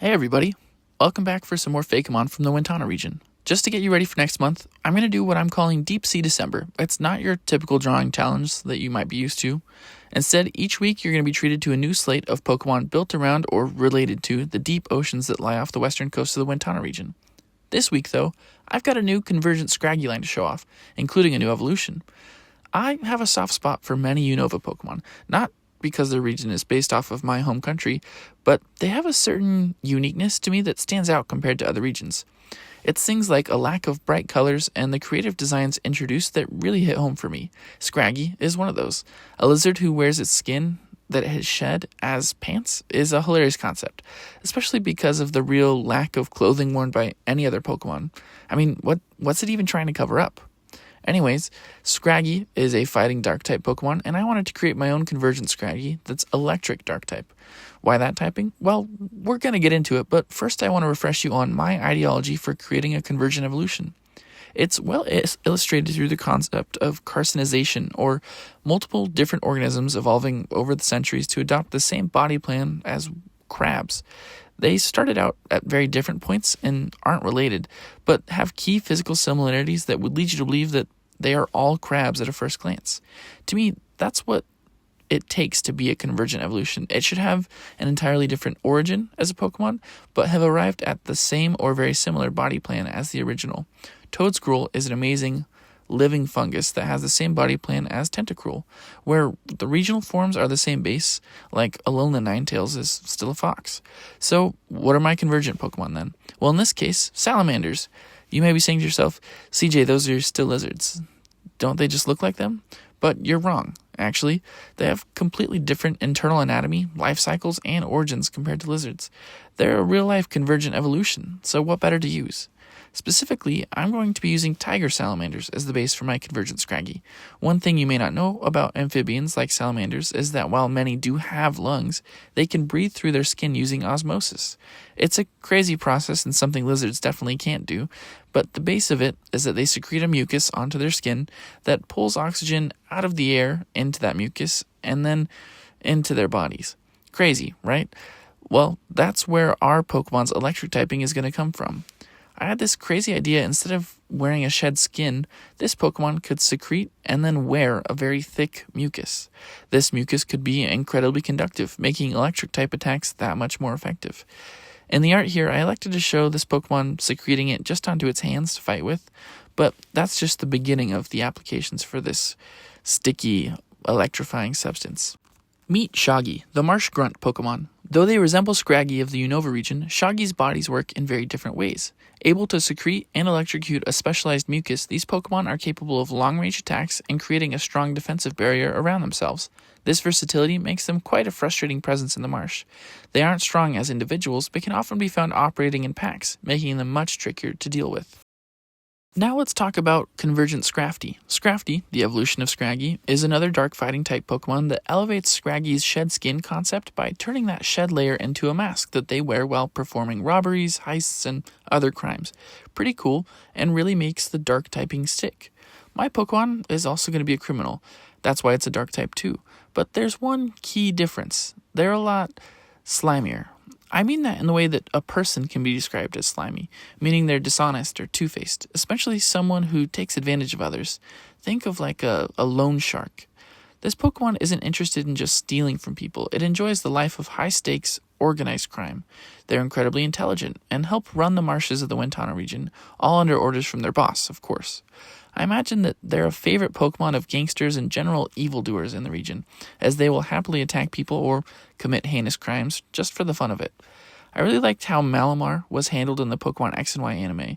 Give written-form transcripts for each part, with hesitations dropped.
Hey everybody, welcome back for some more Fakemon from the Wentano Region. Just to get you ready for next month, I'm going to do what I'm calling Deep Sea December. It's not your typical drawing challenge that you might be used to. Instead, each week you're going to be treated to a new slate of Pokemon built around or related to the deep oceans that lie off the western coast of the Wentano Region. This week, though, I've got a new Convergent Scraggy line to show off, including a new evolution. I have a soft spot for many Unova Pokemon, not because their region is based off of my home country, but they have a certain uniqueness to me that stands out compared to other regions. It's things like a lack of bright colors and the creative designs introduced that really hit home for me. Scraggy is one of those. A lizard who wears its skin that it has shed as pants is a hilarious concept, especially because of the real lack of clothing worn by any other Pokemon. I mean, what's it even trying to cover up? Anyways, Scraggy is a fighting Dark-type Pokemon, and I wanted to create my own Convergent Scraggy that's electric Dark-type. Why that typing? Well, we're going to get into it, but first I want to refresh you on my ideology for creating a Convergent evolution. It's well illustrated through the concept of carcinization, or multiple different organisms evolving over the centuries to adopt the same body plan as crabs. They started out at very different points and aren't related, but have key physical similarities that would lead you to believe that they are all crabs at a first glance. To me, that's what it takes to be a convergent evolution. It should have an entirely different origin as a Pokemon, but have arrived at the same or very similar body plan as the original. Toadscruel is an amazing living fungus that has the same body plan as Tentacruel, where the regional forms are the same base, like Alolan Ninetales is still a fox. So, what are my convergent Pokemon then? Well, in this case, salamanders. You may be saying to yourself, CJ, those are still lizards. Don't they just look like them? But you're wrong. Actually, they have completely different internal anatomy, life cycles, and origins compared to lizards. They're a real-life convergent evolution, so what better to use? Specifically, I'm going to be using tiger salamanders as the base for my convergent Scraggy. One thing you may not know about amphibians like salamanders is that while many do have lungs, they can breathe through their skin using osmosis. It's a crazy process and something lizards definitely can't do, but the base of it is that they secrete a mucus onto their skin that pulls oxygen out of the air into that mucus and then into their bodies. Crazy, right? Well, that's where our Pokemon's electric typing is going to come from. I had this crazy idea. Instead of wearing a shed skin, this Pokemon could secrete and then wear a very thick mucus. This mucus could be incredibly conductive, making electric type attacks that much more effective. In the art here, I elected to show this Pokemon secreting it just onto its hands to fight with, but that's just the beginning of the applications for this sticky, electrifying substance. Meet Shaggy, the marsh grunt Pokemon. Though they resemble Scraggy of the Unova region, Shaggy's bodies work in very different ways. Able to secrete and electrocute a specialized mucus, these Pokemon are capable of long-range attacks and creating a strong defensive barrier around themselves. This versatility makes them quite a frustrating presence in the marsh. They aren't strong as individuals, but can often be found operating in packs, making them much trickier to deal with. Now let's talk about Convergent Scrafty. Scrafty, the evolution of Scraggy, is another dark fighting type Pokemon that elevates Scraggy's shed skin concept by turning that shed layer into a mask that they wear while performing robberies, heists, and other crimes. Pretty cool, and really makes the dark typing stick. My Pokemon is also going to be a criminal. That's why it's a dark type too. But there's one key difference. They're a lot slimier. I mean that in the way that a person can be described as slimy, meaning they're dishonest or two-faced, especially someone who takes advantage of others. Think of like a loan shark. This Pokemon isn't interested in just stealing from people. It enjoys the life of high-stakes, organized crime. They're incredibly intelligent and help run the marshes of the Wentano region, all under orders from their boss, of course. I imagine that they're a favorite Pokemon of gangsters and general evildoers in the region, as they will happily attack people or commit heinous crimes just for the fun of it. I really liked how Malamar was handled in the Pokemon X and Y anime,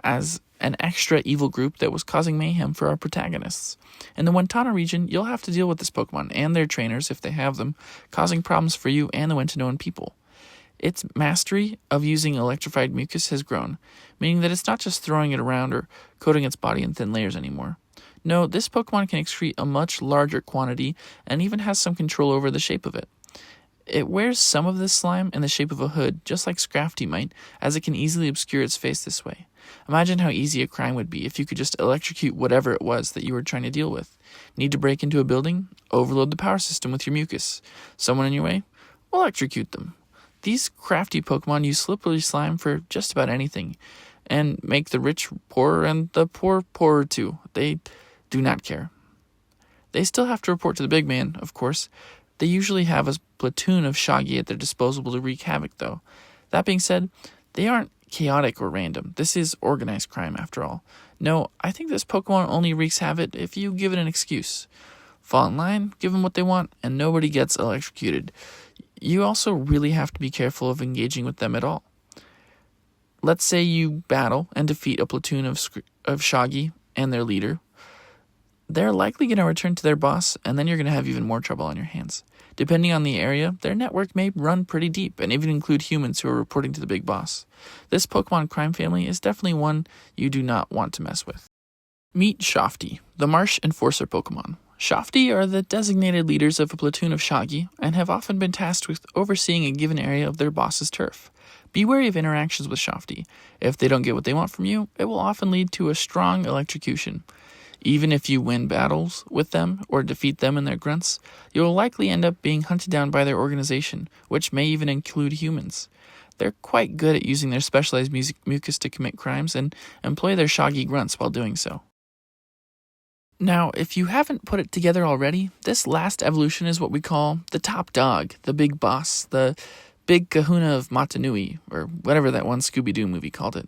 as an extra evil group that was causing mayhem for our protagonists. In the Wentano region, you'll have to deal with this Pokemon and their trainers, if they have them, causing problems for you and the Wentanoan people. Its mastery of using electrified mucus has grown, meaning that it's not just throwing it around or coating its body in thin layers anymore. No, this Pokemon can excrete a much larger quantity and even has some control over the shape of it. It wears some of this slime in the shape of a hood, just like Scrafty might, as it can easily obscure its face this way. Imagine how easy a crime would be if you could just electrocute whatever it was that you were trying to deal with. Need to break into a building? Overload the power system with your mucus. Someone in your way? Electrocute them. These crafty Pokemon use slippery slime for just about anything, and make the rich poorer and the poor poorer too. They do not care. They still have to report to the big man, of course. They usually have a platoon of Shaggy at their disposal to wreak havoc, though. That being said, they aren't chaotic or random. This is organized crime, after all. No, I think this Pokemon only wreaks havoc if you give it an excuse. Fall in line, give them what they want, and nobody gets electrocuted. You also really have to be careful of engaging with them at all. Let's say you battle and defeat a platoon of Shaggy and their leader. They're likely going to return to their boss, and then you're going to have even more trouble on your hands. Depending on the area, their network may run pretty deep and even include humans who are reporting to the big boss. This Pokemon crime family is definitely one you do not want to mess with. Meet Shafty, the Marsh Enforcer Pokemon. Shafty are the designated leaders of a platoon of Shaggy and have often been tasked with overseeing a given area of their boss's turf. Be wary of interactions with Shafty. If they don't get what they want from you, it will often lead to a strong electrocution. Even if you win battles with them or defeat them and their grunts, you will likely end up being hunted down by their organization, which may even include humans. They're quite good at using their specialized mucus to commit crimes and employ their Shaggy grunts while doing so. Now, if you haven't put it together already, this last evolution is what we call the top dog, the big boss, the big kahuna of Matanui, or whatever that one Scooby-Doo movie called it.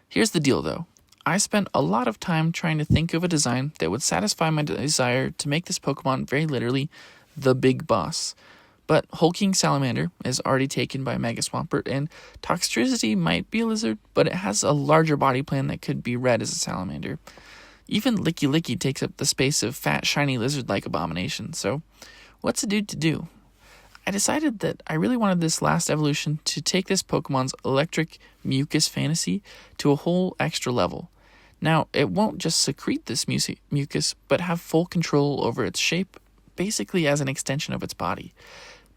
Here's the deal, though. I spent a lot of time trying to think of a design that would satisfy my desire to make this Pokemon very literally the big boss. But Hulking Salamander is already taken by Mega Swampert, and Toxtricity might be a lizard, but it has a larger body plan that could be read as a salamander. Even Licky Licky takes up the space of fat, shiny lizard-like abomination, so what's a dude to do? I decided that I really wanted this last evolution to take this Pokemon's electric mucus fantasy to a whole extra level. Now, it won't just secrete this mucus, but have full control over its shape, basically as an extension of its body.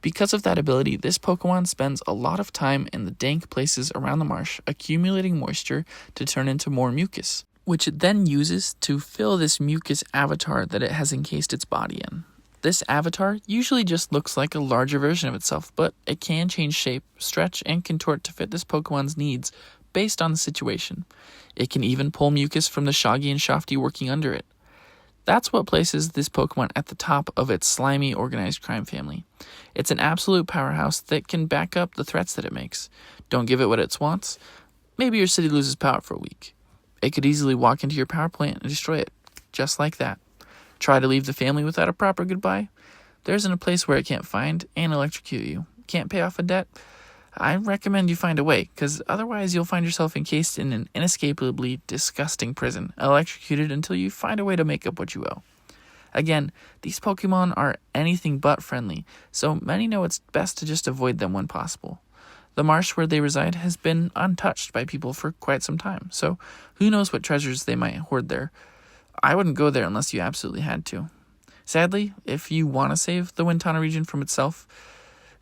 Because of that ability, this Pokemon spends a lot of time in the dank places around the marsh, accumulating moisture to turn into more mucus, which it then uses to fill this mucus avatar that it has encased its body in. This avatar usually just looks like a larger version of itself, but it can change shape, stretch, and contort to fit this Pokemon's needs based on the situation. It can even pull mucus from the Shaggy and Shafty working under it. That's what places this Pokemon at the top of its slimy organized crime family. It's an absolute powerhouse that can back up the threats that it makes. Don't give it what it wants. Maybe your city loses power for a week. It could easily walk into your power plant and destroy it, just like that. Try to leave the family without a proper goodbye? There isn't a place where it can't find and electrocute you. Can't pay off a debt? I recommend you find a way, because otherwise you'll find yourself encased in an inescapably disgusting prison, electrocuted until you find a way to make up what you owe. Again, these Pokemon are anything but friendly, so many know it's best to just avoid them when possible. The marsh where they reside has been untouched by people for quite some time, so who knows what treasures they might hoard there. I wouldn't go there unless you absolutely had to. Sadly, if you want to save the Wentano region from itself,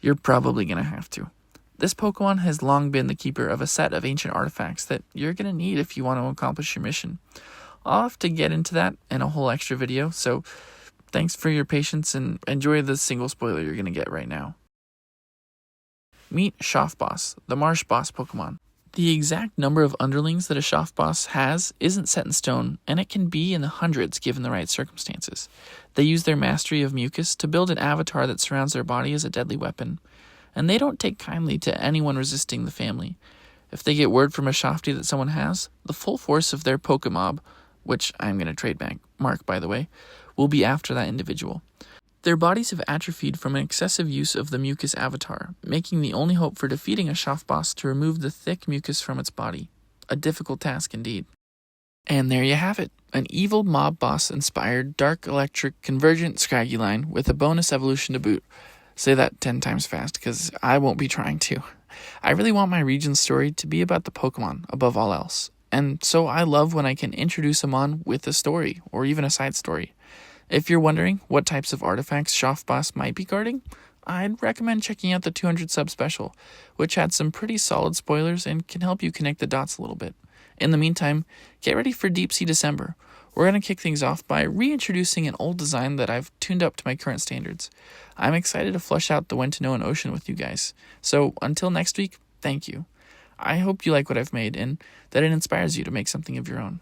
you're probably going to have to. This Pokemon has long been the keeper of a set of ancient artifacts that you're going to need if you want to accomplish your mission. I'll have to get into that in a whole extra video, so thanks for your patience and enjoy the single spoiler you're going to get right now. Meet Shafboss, the Marsh Boss Pokemon. The exact number of underlings that a Shafboss has isn't set in stone, and it can be in the hundreds given the right circumstances. They use their mastery of mucus to build an avatar that surrounds their body as a deadly weapon, and they don't take kindly to anyone resisting the family. If they get word from a Shafty that someone has, the full force of their Pokemob, which I'm going to trademark by the way, will be after that individual. Their bodies have atrophied from an excessive use of the mucus avatar, making the only hope for defeating a Shafboss to remove the thick mucus from its body. A difficult task indeed. And there you have it, an evil mob boss-inspired dark electric convergent scraggy line with a bonus evolution to boot. Say that 10 times fast, because I won't be trying to. I really want my region's story to be about the Pokemon above all else, and so I love when I can introduce them on with a story, or even a side story. If you're wondering what types of artifacts Shafboss might be guarding, I'd recommend checking out the 200 sub special, which had some pretty solid spoilers and can help you connect the dots a little bit. In the meantime, get ready for Deep Sea December, We're going to kick things off by reintroducing an old design that I've tuned up to my current standards. I'm excited to flesh out the Wentanoan Ocean with you guys. So until next week, thank you. I hope you like what I've made and that it inspires you to make something of your own.